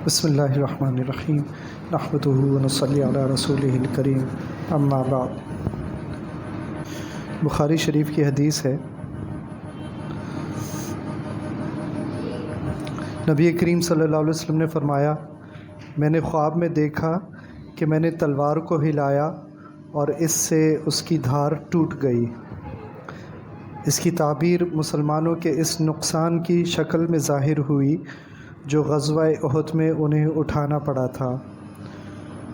بسم اللہ الرحمن الرحیم نحمدہ ونصلی علی رسولہ الکریم اما بعد۔ بخاری شریف کی حدیث ہے، نبی کریم صلی اللہ علیہ وسلم نے فرمایا، میں نے خواب میں دیکھا کہ میں نے تلوار کو ہلایا اور اس سے اس کی دھار ٹوٹ گئی۔ اس کی تعبیر مسلمانوں کے اس نقصان کی شکل میں ظاہر ہوئی جو غزوہ احد میں انہیں اٹھانا پڑا تھا۔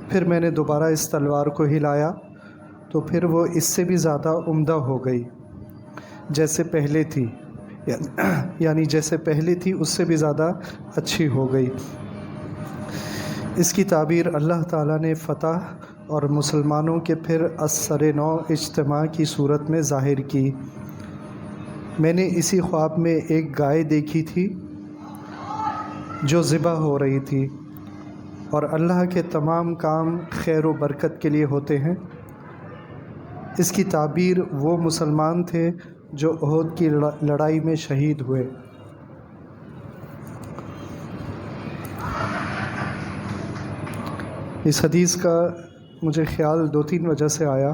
پھر میں نے دوبارہ اس تلوار کو ہلایا تو پھر وہ اس سے بھی زیادہ عمدہ ہو گئی، جیسے پہلے تھی، یعنی جیسے پہلے تھی اس سے بھی زیادہ اچھی ہو گئی۔ اس کی تعبیر اللہ تعالیٰ نے فتح اور مسلمانوں کے پھر ازسر نو اجتماع کی صورت میں ظاہر کی۔ میں نے اسی خواب میں ایک گائے دیکھی تھی جو ذبح ہو رہی تھی، اور اللہ کے تمام کام خیر و برکت کے لیے ہوتے ہیں۔ اس کی تعبیر وہ مسلمان تھے جو احد کی لڑائی میں شہید ہوئے۔ اس حدیث کا مجھے خیال دو تین وجہ سے آیا۔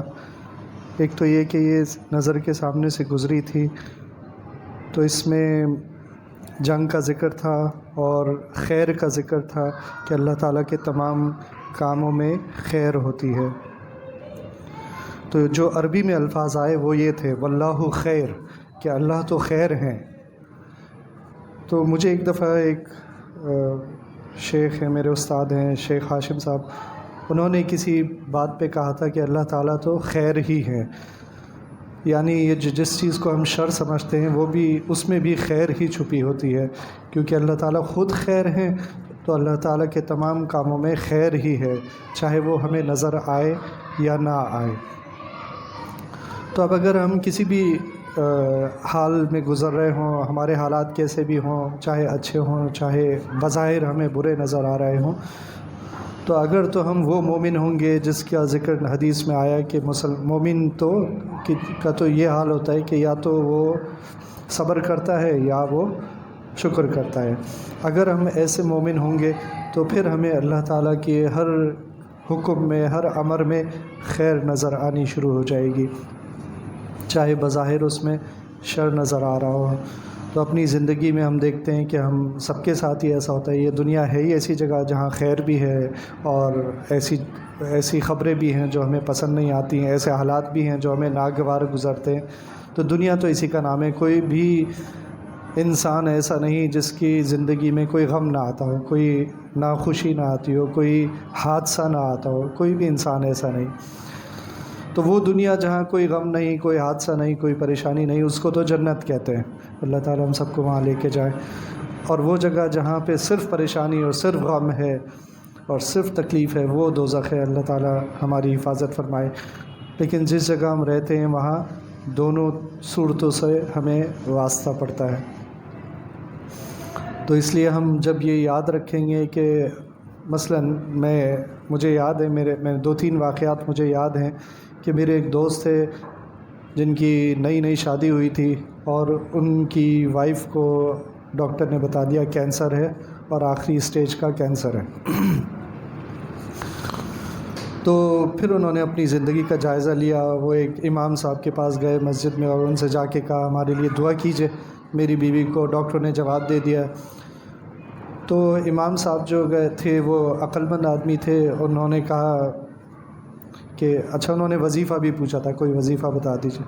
ایک تو یہ کہ یہ نظر کے سامنے سے گزری تھی، تو اس میں جنگ کا ذکر تھا اور خیر کا ذکر تھا کہ اللہ تعالیٰ کے تمام کاموں میں خیر ہوتی ہے۔ تو جو عربی میں الفاظ آئے وہ یہ تھے، واللہ خیر، کہ اللہ تو خیر ہیں۔ تو مجھے ایک دفعہ ایک شیخ ہیں، میرے استاد ہیں شیخ ہاشم صاحب، انہوں نے کسی بات پہ کہا تھا کہ اللہ تعالیٰ تو خیر ہی ہے، یعنی یہ جس چیز کو ہم شر سمجھتے ہیں وہ بھی اس میں بھی خیر ہی چھپی ہوتی ہے، کیونکہ اللہ تعالیٰ خود خیر ہیں، تو اللہ تعالیٰ کے تمام کاموں میں خیر ہی ہے، چاہے وہ ہمیں نظر آئے یا نہ آئے۔ تو اب اگر ہم کسی بھی حال میں گزر رہے ہوں، ہمارے حالات کیسے بھی ہوں، چاہے اچھے ہوں چاہے بظاہر ہمیں برے نظر آ رہے ہوں، تو اگر تو ہم وہ مومن ہوں گے جس کا ذکر حدیث میں آیا کہ مومن کا تو یہ حال ہوتا ہے کہ یا تو وہ صبر کرتا ہے یا وہ شکر کرتا ہے۔ اگر ہم ایسے مومن ہوں گے تو پھر ہمیں اللہ تعالیٰ کے ہر حکم میں، ہر امر میں خیر نظر آنی شروع ہو جائے گی، چاہے بظاہر اس میں شر نظر آ رہا ہو۔ تو اپنی زندگی میں ہم دیکھتے ہیں کہ ہم سب کے ساتھ ہی ایسا ہوتا ہے، یہ دنیا ہے ہی ایسی جگہ جہاں خیر بھی ہے اور ایسی خبریں بھی ہیں جو ہمیں پسند نہیں آتی ہیں، ایسے حالات بھی ہیں جو ہمیں ناگوار گزرتے ہیں۔ تو دنیا تو اسی کا نام ہے، کوئی بھی انسان ایسا نہیں جس کی زندگی میں کوئی غم نہ آتا ہو، کوئی ناخوشی نہ آتی ہو، کوئی حادثہ نہ آتا ہو، کوئی بھی انسان ایسا نہیں۔ تو وہ دنیا جہاں کوئی غم نہیں، کوئی حادثہ نہیں، کوئی پریشانی نہیں، اس کو تو جنت کہتے ہیں۔ اللہ تعالیٰ ہم سب کو وہاں لے کے جائے۔ اور وہ جگہ جہاں پہ صرف پریشانی اور صرف غم ہے اور صرف تکلیف ہے، وہ دوزخ ہے۔ اللہ تعالیٰ ہماری حفاظت فرمائے۔ لیکن جس جگہ ہم رہتے ہیں وہاں دونوں صورتوں سے ہمیں واسطہ پڑتا ہے۔ تو اس لیے ہم جب یہ یاد رکھیں گے کہ مثلاً مجھے یاد ہے، میں دو تین واقعات مجھے یاد ہیں کہ میرے ایک دوست تھے جن کی نئی شادی ہوئی تھی، اور ان کی وائف کو ڈاکٹر نے بتا دیا کینسر ہے اور آخری اسٹیج کا کینسر ہے۔ تو پھر انہوں نے اپنی زندگی کا جائزہ لیا، وہ ایک امام صاحب کے پاس گئے مسجد میں اور ان سے جا کے کہا ہمارے لیے دعا کیجئے، میری بیوی کو ڈاکٹر نے جواب دے دیا۔ تو امام صاحب جو گئے تھے وہ عقل مند آدمی تھے، انہوں نے کہا کہ اچھا، انہوں نے وظیفہ بھی پوچھا تھا، کوئی وظیفہ بتا دیجئے۔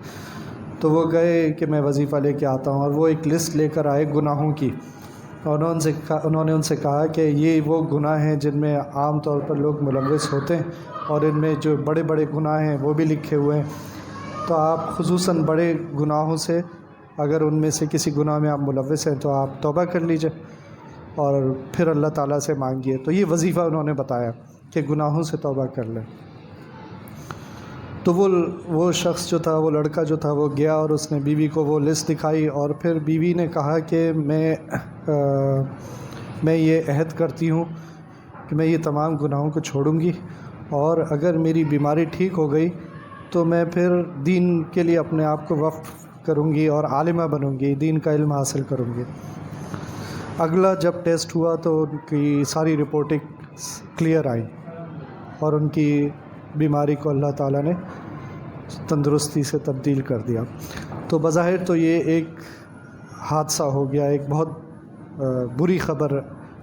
تو وہ گئے کہ میں وظیفہ لے کے آتا ہوں، اور وہ ایک لسٹ لے کر آئے گناہوں کی، اور انہوں نے ان سے کہا کہ یہ وہ گناہ ہیں جن میں عام طور پر لوگ ملوث ہوتے ہیں، اور ان میں جو بڑے بڑے گناہ ہیں وہ بھی لکھے ہوئے ہیں، تو آپ خصوصاً بڑے گناہوں سے اگر ان میں سے کسی گناہ میں آپ ملوث ہیں تو آپ توبہ کر لیجئے اور پھر اللہ تعالیٰ سے مانگیے۔ تو یہ وظیفہ انہوں نے بتایا کہ گناہوں سے توبہ کر لیں۔ تو وہ شخص جو تھا، وہ لڑکا جو تھا، وہ گیا اور اس نے بیوی کو وہ لسٹ دکھائی، اور پھر بیوی نے کہا کہ میں یہ عہد کرتی ہوں کہ میں یہ تمام گناہوں کو چھوڑوں گی، اور اگر میری بیماری ٹھیک ہو گئی تو میں پھر دین کے لیے اپنے آپ کو وقف کروں گی اور عالمہ بنوں گی، دین کا علم حاصل کروں گی۔ اگلا جب ٹیسٹ ہوا تو ان کی ساری رپورٹنگ کلیئر آئی اور ان کی بیماری کو اللہ تعالیٰ نے تندرستی سے تبدیل کر دیا. تو بظاہر تو یہ ایک حادثہ ہو گیا، ایک بہت بری خبر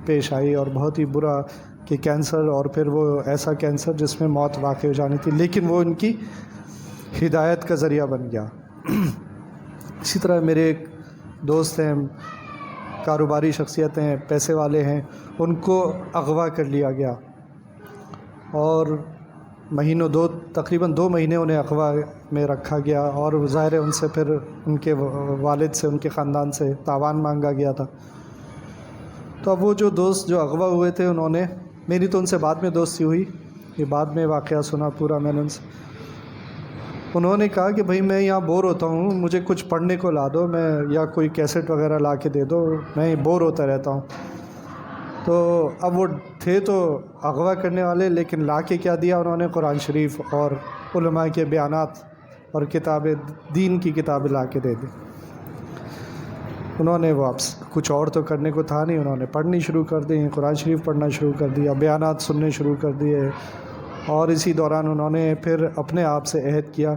پیش آئی اور بہت ہی برا کہ کینسر، اور پھر وہ ایسا کینسر جس میں موت واقع ہو جانی تھی، لیکن وہ ان کی ہدایت کا ذریعہ بن گیا. اسی طرح میرے ایک دوست ہیں، کاروباری شخصیت ہیں، پیسے والے ہیں، ان کو اغوا کر لیا گیا اور تقریباً 2 مہینے انہیں اغوا میں رکھا گیا، اور ظاہر ہے ان سے پھر ان کے والد سے، ان کے خاندان سے تاوان مانگا گیا تھا. تو اب وہ جو دوست جو اغوا ہوئے تھے، انہوں نے، میری تو ان سے بعد میں دوستی ہوئی، یہ بعد میں واقعہ سنا پورا میں نے ان سے، انہوں نے کہا کہ بھائی میں یہاں بور ہوتا ہوں، مجھے کچھ پڑھنے کو لا دو، میں یا کوئی کیسٹ وغیرہ لا کے دے دو، میں بور ہوتا رہتا ہوں. تو اب وہ تھے تو اغوا کرنے والے، لیکن لا کے کیا دیا انہوں نے؟ قرآن شریف اور علماء کے بیانات اور کتابیں، دین کی کتابیں لا کے دے دی. انہوں نے واپس کچھ اور تو کرنے کو تھا نہیں، انہوں نے پڑھنی شروع کر دی، قرآن شریف پڑھنا شروع کر دیا، بیانات سننے شروع کر دیے. اور اسی دوران انہوں نے پھر اپنے آپ سے عہد کیا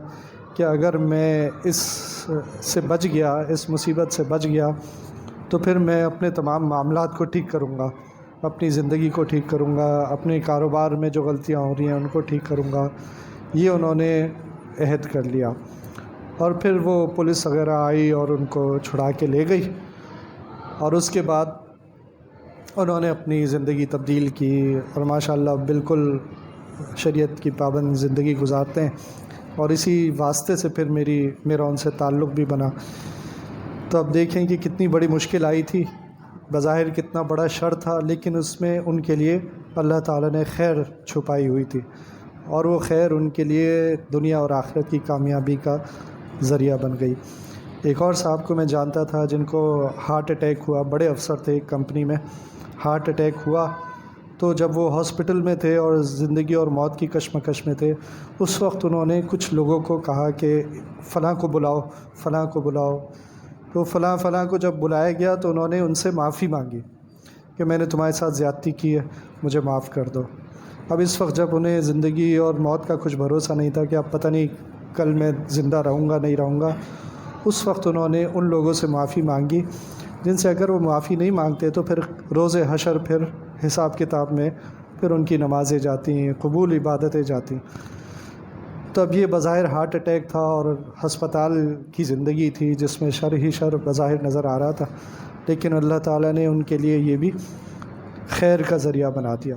کہ اگر میں اس سے بچ گیا، اس مصیبت سے بچ گیا، تو پھر میں اپنے تمام معاملات کو ٹھیک کروں گا، اپنی زندگی کو ٹھیک کروں گا، اپنے کاروبار میں جو غلطیاں ہو رہی ہیں ان کو ٹھیک کروں گا. یہ انہوں نے عہد کر لیا. اور پھر وہ پولیس وغیرہ آئی اور ان کو چھڑا کے لے گئی، اور اس کے بعد انہوں نے اپنی زندگی تبدیل کی، اور ماشاءاللہ بالکل شریعت کی پابند زندگی گزارتے ہیں. اور اسی واسطے سے پھر میرا ان سے تعلق بھی بنا. تو اب دیکھیں کہ کتنی بڑی مشکل آئی تھی، بظاہر کتنا بڑا شر تھا، لیکن اس میں ان کے لیے اللہ تعالیٰ نے خیر چھپائی ہوئی تھی، اور وہ خیر ان کے لیے دنیا اور آخرت کی کامیابی کا ذریعہ بن گئی. ایک اور صاحب کو میں جانتا تھا جن کو ہارٹ اٹیک ہوا، بڑے افسر تھے ایک کمپنی میں، ہارٹ اٹیک ہوا. تو جب وہ ہاسپٹل میں تھے اور زندگی اور موت کی کشمکش میں تھے، اس وقت انہوں نے کچھ لوگوں کو کہا کہ فلاں کو بلاؤ، فلاں کو بلاؤ. تو فلاں کو جب بلایا گیا تو انہوں نے ان سے معافی مانگی کہ میں نے تمہارے ساتھ زیادتی کی ہے، مجھے معاف کر دو. اب اس وقت جب انہیں زندگی اور موت کا کچھ بھروسہ نہیں تھا کہ اب پتہ نہیں کل میں زندہ رہوں گا نہیں رہوں گا، اس وقت انہوں نے ان لوگوں سے معافی مانگی جن سے اگر وہ معافی نہیں مانگتے تو پھر روز حشر، پھر حساب کتاب میں پھر ان کی نمازیں جاتی ہیں، قبول عبادتیں جاتی. تو اب یہ بظاہر ہارٹ اٹیک تھا اور ہسپتال کی زندگی تھی جس میں شر ہی شر بظاہر نظر آ رہا تھا، لیکن اللہ تعالیٰ نے ان کے لیے یہ بھی خیر کا ذریعہ بنا دیا.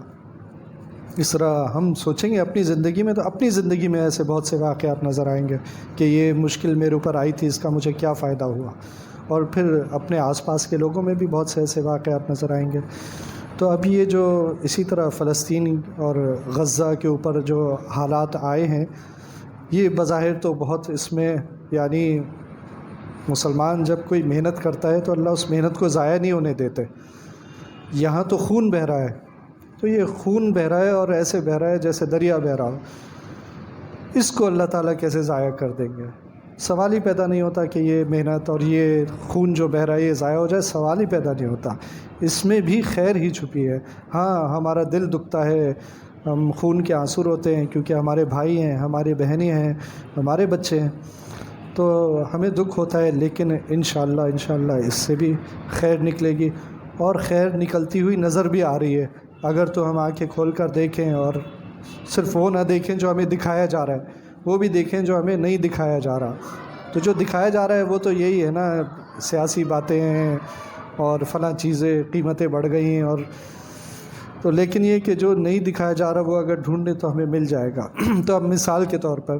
اس طرح ہم سوچیں گے اپنی زندگی میں، تو اپنی زندگی میں ایسے بہت سے واقعات نظر آئیں گے کہ یہ مشکل میرے اوپر آئی تھی، اس کا مجھے کیا فائدہ ہوا. اور پھر اپنے آس پاس کے لوگوں میں بھی بہت سے ایسے واقعات نظر آئیں گے. تو اب یہ جو اسی طرح فلسطین اور غزہ کے اوپر جو حالات آئے ہیں، یہ بظاہر تو بہت، اس میں یعنی مسلمان جب کوئی محنت کرتا ہے تو اللہ اس محنت کو ضائع نہیں ہونے دیتے. یہاں تو خون بہہ رہا ہے، تو یہ خون بہہ رہا ہے اور ایسے بہہ رہا ہے جیسے دریا بہہ رہا ہو، اس کو اللہ تعالیٰ کیسے ضائع کر دیں گے؟ سوال ہی پیدا نہیں ہوتا کہ یہ محنت اور یہ خون جو بہہ رہا ہے یہ ضائع ہو جائے، سوال ہی پیدا نہیں ہوتا. اس میں بھی خیر ہی چھپی ہے. ہاں ہمارا دل دکھتا ہے، ہم خون کے آنسو روتے ہیں کیونکہ ہمارے بھائی ہیں، ہماری بہنیں ہیں، ہمارے بچے ہیں، تو ہمیں دکھ ہوتا ہے، لیکن انشاءاللہ اس سے بھی خیر نکلے گی، اور خیر نکلتی ہوئی نظر بھی آ رہی ہے. اگر تو ہم آنکھیں کھول کر دیکھیں، اور صرف وہ نہ دیکھیں جو ہمیں دکھایا جا رہا ہے، وہ بھی دیکھیں جو ہمیں نہیں دکھایا جا رہا. تو جو دکھایا جا رہا ہے وہ تو یہی ہے نا، سیاسی باتیں ہیں اور فلاں چیزیں، قیمتیں بڑھ گئی ہیں، اور تو لیکن یہ کہ جو نہیں دکھایا جا رہا وہ اگر ڈھونڈیں تو ہمیں مل جائے گا. تو اب مثال کے طور پر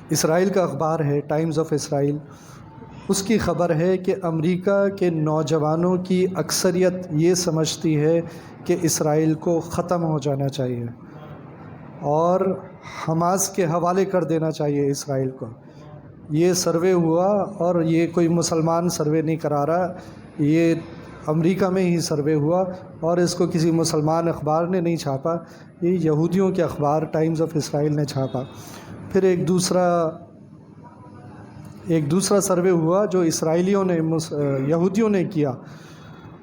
اسرائیل کا اخبار ہے ٹائمز آف اسرائیل، اس کی خبر ہے کہ امریکہ کے نوجوانوں کی اکثریت یہ سمجھتی ہے کہ اسرائیل کو ختم ہو جانا چاہیے اور حماس کے حوالے کر دینا چاہیے اسرائیل کو. یہ سروے ہوا، اور یہ کوئی مسلمان سروے نہیں کرا رہا، یہ امریکہ میں ہی سروے ہوا، اور اس کو کسی مسلمان اخبار نے نہیں چھاپا، یہ یہودیوں کے اخبار ٹائمز آف اسرائیل نے چھاپا. پھر ایک دوسرا سروے ہوا جو اسرائیلیوں نے، یہودیوں نے کیا،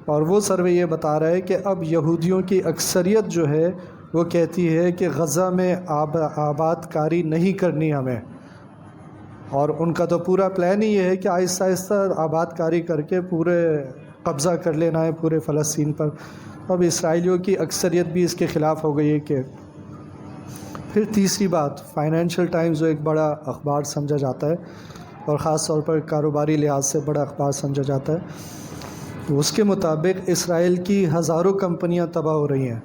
اور وہ سروے یہ بتا رہا ہے کہ اب یہودیوں کی اکثریت جو ہے وہ کہتی ہے کہ غزہ میں آباد کاری نہیں کرنی ہمیں، اور ان کا تو پورا پلان ہی یہ ہے کہ آہستہ آہستہ آباد کاری کر کے پورے قبضہ کر لینا ہے پورے فلسطین پر۔ اب اسرائیلیوں کی اکثریت بھی اس کے خلاف ہو گئی ہے کہ پھر تیسری بات، فائنینشیل ٹائمز جو ایک بڑا اخبار سمجھا جاتا ہے اور خاص طور پر کاروباری لحاظ سے بڑا اخبار سمجھا جاتا ہے، اس کے مطابق اسرائیل کی ہزاروں کمپنیاں تباہ ہو رہی ہیں۔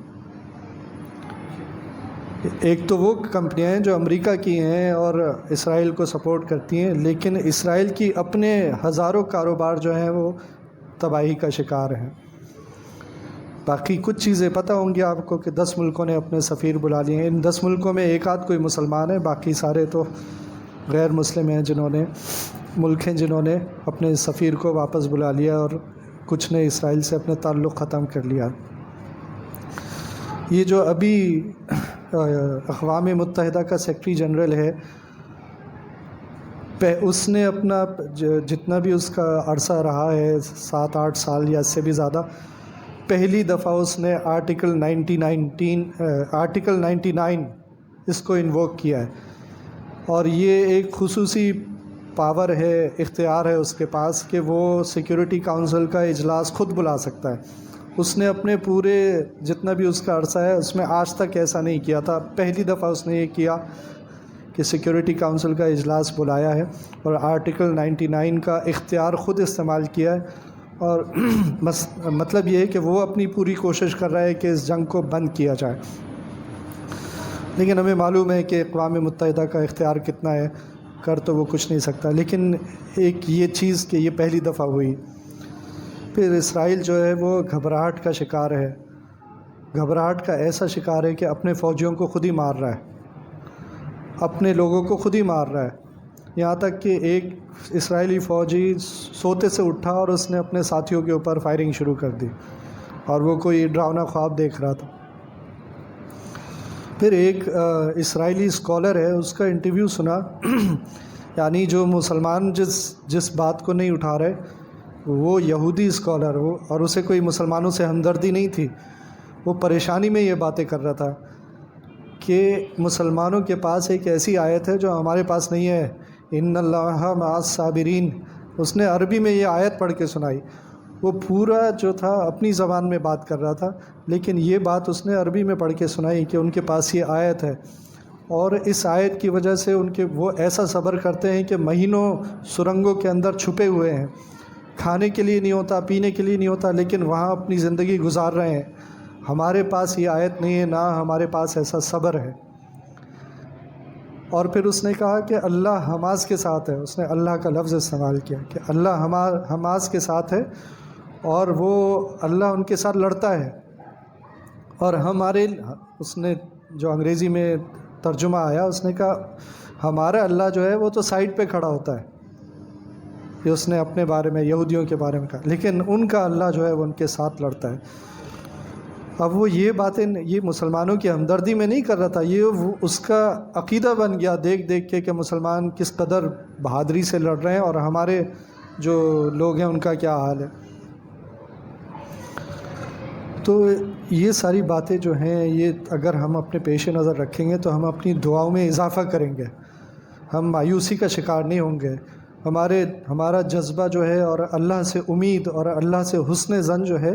ایک تو وہ کمپنیاں ہیں جو امریکہ کی ہیں اور اسرائیل کو سپورٹ کرتی ہیں، لیکن اسرائیل کی اپنے ہزاروں کاروبار جو ہیں وہ تباہی کا شکار ہیں۔ باقی کچھ چیزیں پتہ ہوں گی آپ کو کہ 10 ملکوں نے اپنے سفیر بلا لیے ہیں۔ ان 10 ملکوں میں ایک آدھ کوئی مسلمان ہے، باقی سارے تو غیر مسلم ہیں، جنہوں نے اپنے سفیر کو واپس بلا لیا اور کچھ نے اسرائیل سے اپنے تعلق ختم کر لیا۔ یہ جو ابھی اقوام متحدہ کا سیکرٹری جنرل ہے، اس نے اپنا جتنا بھی اس کا عرصہ رہا ہے 7-8 سال یا اس سے بھی زیادہ، پہلی دفعہ اس نے آرٹیکل 99 اس کو انووک کیا ہے، اور یہ ایک خصوصی پاور ہے، اختیار ہے اس کے پاس کہ وہ سیکیورٹی کونسل کا اجلاس خود بلا سکتا ہے۔ اس نے اپنے پورے جتنا بھی اس کا عرصہ ہے اس میں آج تک ایسا نہیں کیا تھا، پہلی دفعہ اس نے یہ کیا کہ سیکیورٹی کونسل کا اجلاس بلایا ہے اور آرٹیکل 99 کا اختیار خود استعمال کیا ہے، اور مطلب یہ ہے کہ وہ اپنی پوری کوشش کر رہا ہے کہ اس جنگ کو بند کیا جائے۔ لیکن ہمیں معلوم ہے کہ اقوام متحدہ کا اختیار کتنا ہے، کر تو وہ کچھ نہیں سکتا، لیکن ایک یہ چیز کہ یہ پہلی دفعہ ہوئی۔ پھر اسرائیل جو ہے وہ گھبراہٹ کا شکار ہے، گھبراہٹ کا ایسا شکار ہے کہ اپنے فوجیوں کو خود ہی مار رہا ہے، اپنے لوگوں کو خود ہی مار رہا ہے، یہاں تک کہ ایک اسرائیلی فوجی سوتے سے اٹھا اور اس نے اپنے ساتھیوں کے اوپر فائرنگ شروع کر دی، اور وہ کوئی ڈراؤنا خواب دیکھ رہا تھا۔ پھر ایک اسرائیلی اسکالر ہے، اس کا انٹرویو سنا، یعنی جو مسلمان جس بات کو نہیں اٹھا رہے، وہ یہودی اسکالر، وہ اور اسے کوئی مسلمانوں سے ہمدردی نہیں تھی، وہ پریشانی میں یہ باتیں کر رہا تھا کہ مسلمانوں کے پاس ایک ایسی آیت ہے جو ہمارے پاس نہیں ہے، ان اللہ مع الصابرین۔ اس نے عربی میں یہ آیت پڑھ کے سنائی، وہ پورا جو تھا اپنی زبان میں بات کر رہا تھا، لیکن یہ بات اس نے عربی میں پڑھ کے سنائی کہ ان کے پاس یہ آیت ہے، اور اس آیت کی وجہ سے وہ ایسا صبر کرتے ہیں کہ مہینوں سرنگوں کے اندر چھپے ہوئے ہیں، کھانے کے لیے نہیں ہوتا، پینے کے لیے نہیں ہوتا، لیکن وہاں اپنی زندگی گزار رہے ہیں۔ ہمارے پاس یہ آیت نہیں ہے، نہ ہمارے پاس ایسا صبر ہے۔ اور پھر اس نے کہا کہ اللہ حماس کے ساتھ ہے، اس نے اللہ کا لفظ استعمال کیا کہ اللہ حماس کے ساتھ ہے، اور وہ اللہ ان کے ساتھ لڑتا ہے، اور اس نے جو انگریزی میں ترجمہ آیا، اس نے کہا ہمارا اللہ جو ہے وہ تو سائڈ پہ کھڑا ہوتا ہے، یہ اس نے اپنے بارے میں یہودیوں کے بارے میں کہا، لیکن ان کا اللہ جو ہے وہ ان کے ساتھ لڑتا ہے۔ اب وہ یہ باتیں یہ مسلمانوں کی ہمدردی میں نہیں کر رہا تھا، یہ اس کا عقیدہ بن گیا دیکھ دیکھ کے کہ مسلمان کس قدر بہادری سے لڑ رہے ہیں اور ہمارے جو لوگ ہیں ان کا کیا حال ہے۔ تو یہ ساری باتیں جو ہیں، یہ اگر ہم اپنے پیش نظر رکھیں گے تو ہم اپنی دعاؤں میں اضافہ کریں گے، ہم مایوسی کا شکار نہیں ہوں گے، ہمارا جذبہ جو ہے اور اللہ سے امید اور اللہ سے حسن ظن جو ہے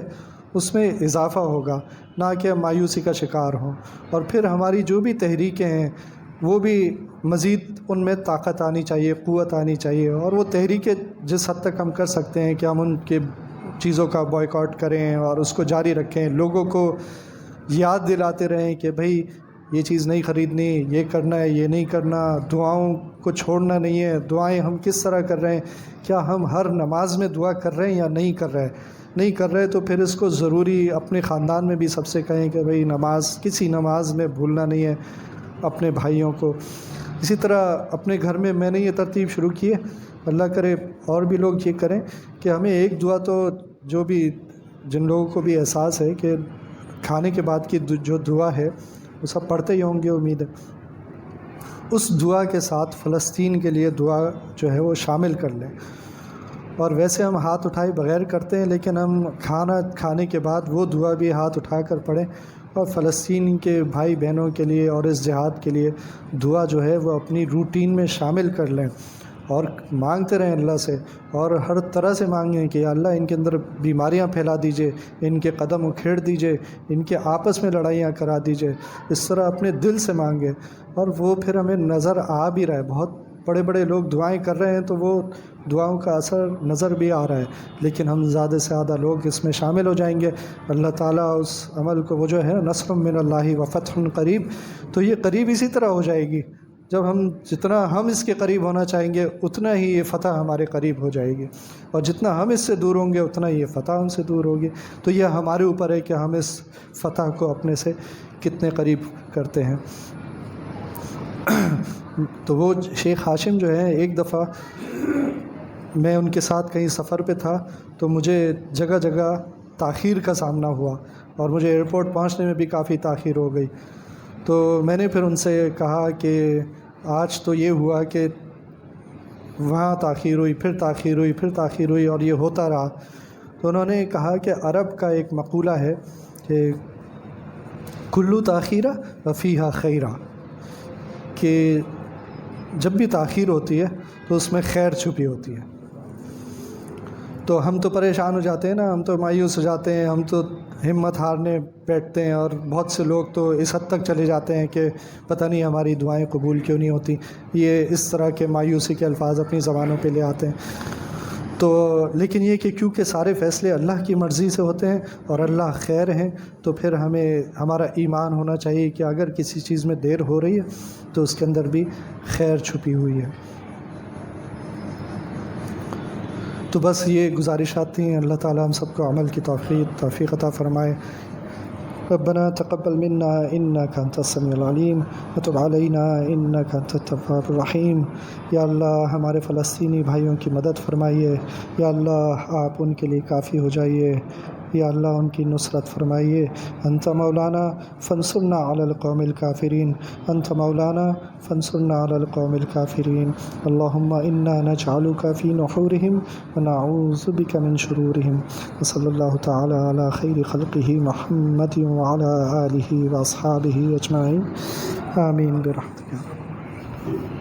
اس میں اضافہ ہوگا، نہ کہ ہم مایوسی کا شکار ہوں، اور پھر ہماری جو بھی تحریکیں ہیں وہ بھی مزید ان میں طاقت آنی چاہیے، قوت آنی چاہیے، اور وہ تحریکیں جس حد تک ہم کر سکتے ہیں کہ ہم ان کے چیزوں کا بائیکاٹ کریں اور اس کو جاری رکھیں، لوگوں کو یاد دلاتے رہیں کہ بھئی یہ چیز نہیں خریدنی، یہ کرنا ہے، یہ نہیں کرنا، دعاؤں کو چھوڑنا نہیں ہے۔ دعائیں ہم کس طرح کر رہے ہیں؟ کیا ہم ہر نماز میں دعا کر رہے ہیں یا نہیں کر رہے؟ تو پھر اس کو ضروری اپنے خاندان میں بھی سب سے کہیں کہ بھئی کسی نماز میں بھولنا نہیں ہے اپنے بھائیوں کو۔ اسی طرح اپنے گھر میں نے یہ ترتیب شروع کی ہے، اللہ کرے اور بھی لوگ یہ کریں کہ ہمیں ایک دعا تو جن لوگوں کو بھی احساس ہے کہ کھانے کے بعد کی جو دعا ہے وہ سب پڑھتے ہی ہوں گے امید ہے، اس دعا کے ساتھ فلسطین کے لیے دعا جو ہے وہ شامل کر لیں، اور ویسے ہم ہاتھ اٹھائے بغیر کرتے ہیں، لیکن ہم کھانا کھانے کے بعد وہ دعا بھی ہاتھ اٹھا کر پڑھیں، اور فلسطین کے بھائی بہنوں کے لیے اور اس جہاد کے لیے دعا جو ہے وہ اپنی روٹین میں شامل کر لیں، اور مانگتے رہیں اللہ سے، اور ہر طرح سے مانگیں کہ یا اللہ ان کے اندر بیماریاں پھیلا دیجئے، ان کے قدم اکھیڑ دیجئے، ان کے آپس میں لڑائیاں کرا دیجئے، اس طرح اپنے دل سے مانگیں، اور وہ پھر ہمیں نظر آ بھی رہا ہے۔ بہت بڑے بڑے لوگ دعائیں کر رہے ہیں تو وہ دعاؤں کا اثر نظر بھی آ رہا ہے، لیکن ہم زیادہ سے زیادہ لوگ اس میں شامل ہو جائیں گے، اللہ تعالیٰ اس عمل کو، وہ جو ہے نصر من اللہ و فتح قریب، تو یہ قریب اسی طرح ہو جائے گی، جب ہم جتنا ہم اس کے قریب ہونا چاہیں گے اتنا ہی یہ فتح ہمارے قریب ہو جائے گی، اور جتنا ہم اس سے دور ہوں گے اتنا ہی یہ فتح ہم سے دور ہوگی۔ تو یہ ہمارے اوپر ہے کہ ہم اس فتح کو اپنے سے کتنے قریب کرتے ہیں۔ تو وہ شیخ ہاشم جو ہے، ایک دفعہ میں ان کے ساتھ کہیں سفر پہ تھا، تو مجھے جگہ جگہ تاخیر کا سامنا ہوا، اور مجھے ایئرپورٹ پہنچنے میں بھی کافی تاخیر ہو گئی۔ تو میں نے پھر ان سے کہا کہ آج تو یہ ہوا کہ وہاں تاخیر ہوئی، پھر تاخیر ہوئی، پھر تاخیر ہوئی، اور یہ ہوتا رہا۔ تو انہوں نے کہا کہ عرب کا ایک مقولہ ہے کہ کلو تاخیرہ وفیہا خیرہ، کہ جب بھی تاخیر ہوتی ہے تو اس میں خیر چھپی ہوتی ہے۔ تو ہم تو پریشان ہو جاتے ہیں نا، ہم تو مایوس ہو جاتے ہیں، ہم تو ہمت ہارنے بیٹھتے ہیں، اور بہت سے لوگ تو اس حد تک چلے جاتے ہیں کہ پتہ نہیں ہماری دعائیں قبول کیوں نہیں ہوتی، یہ اس طرح کے مایوسی کے الفاظ اپنی زبانوں پہ لے آتے ہیں۔ تو لیکن یہ کہ کیونکہ سارے فیصلے اللہ کی مرضی سے ہوتے ہیں اور اللہ خیر ہیں، تو پھر ہمیں ہمارا ایمان ہونا چاہیے کہ اگر کسی چیز میں دیر ہو رہی ہے تو اس کے اندر بھی خیر چھپی ہوئی ہے۔ تو بس یہ گزارشات تھیں، اللہ تعالیٰ ہم سب کو عمل کی توفیق عطا فرمائے۔ ربنا تقبل منا انك انت السميع العليم وتب علينا انك انت التواب الرحیم۔ یا اللہ ہمارے فلسطینی بھائیوں کی مدد فرمائیے، یا اللہ آپ ان کے لیے کافی ہو جائیے، یا اللہ ان کی نصرت فرمائیے۔ انت مولانا فانصرنا علی القوم الکافرین، انت مولانا فانصرنا علی القوم الکافرین۔ اللہم انا نجعلک فی نحورہم ونعوذ بک من شرورہم۔ وصلی اللہ تعالی علی خیر خلقہ محمد وعلی آلہ واصحابہ اجمعین، آمین برحمتک۔